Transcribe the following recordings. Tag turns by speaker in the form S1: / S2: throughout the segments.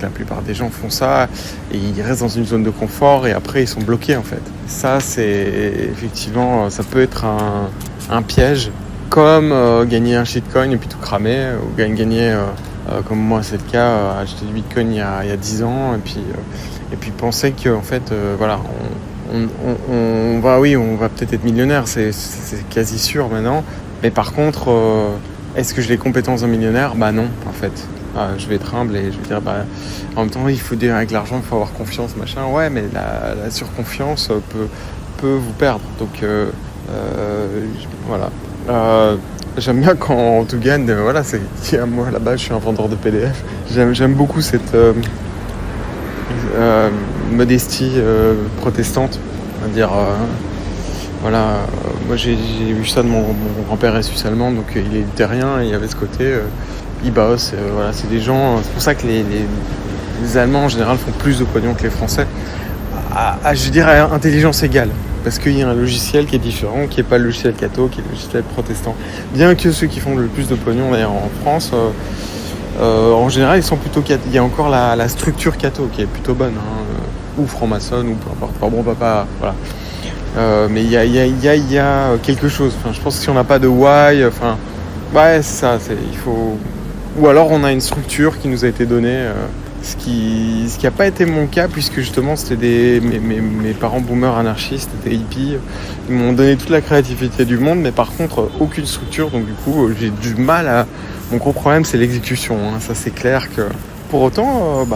S1: La plupart des gens font ça et ils restent dans une zone de confort et après ils sont bloqués en fait. Ça c'est effectivement, ça peut être un piège, comme gagner un shitcoin et puis tout cramer, ou gagner, comme moi c'est le cas, acheter du bitcoin il y a 10 ans et puis penser que en fait voilà, on va peut-être être millionnaire, c'est quasi sûr maintenant, mais par contre est-ce que j'ai les compétences d'un millionnaire? Bah non en fait. Je vais être humble et je vais dire en même temps il faut dire avec l'argent il faut avoir confiance machin, ouais, mais la surconfiance peut vous perdre, donc voilà. J'aime bien quand on gagne, voilà, moi là-bas je suis un vendeur de PDF, j'aime beaucoup cette modestie protestante, on va dire. Voilà, moi j'ai vu ça de mon grand-père est suisse-allemand, donc il est luthérien et il y avait ce côté, il bosse, voilà, c'est des gens, c'est pour ça que les Allemands en général font plus de pognon que les Français, je dirais à intelligence égale, parce qu'il y a un logiciel qui est différent, qui n'est pas le logiciel catho, qui est le logiciel protestant. Bien que ceux qui font le plus de pognon d'ailleurs en France, en général ils sont plutôt il y a encore la structure catho qui est plutôt bonne, ou franc-maçonne, ou peu importe, enfin bon, papa, voilà. Mais il y a quelque chose. Enfin, je pense que si on n'a pas de why, ouais, c'est ça. Il faut. Ou alors on a une structure qui nous a été donnée, ce qui n'a pas été mon cas, puisque justement c'était mes parents boomers anarchistes, étaient hippies. Ils m'ont donné toute la créativité du monde, mais par contre aucune structure. Donc du coup, j'ai du mal à. Mon gros problème, c'est l'exécution. Ça, c'est clair que. Pour autant,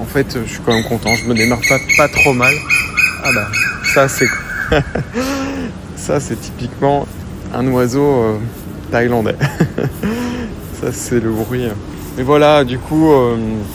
S1: en fait, je suis quand même content. Je me démarre pas trop mal. Ah bah, ça c'est ça c'est typiquement un oiseau thaïlandais. Ça c'est le bruit. Mais voilà, du coup,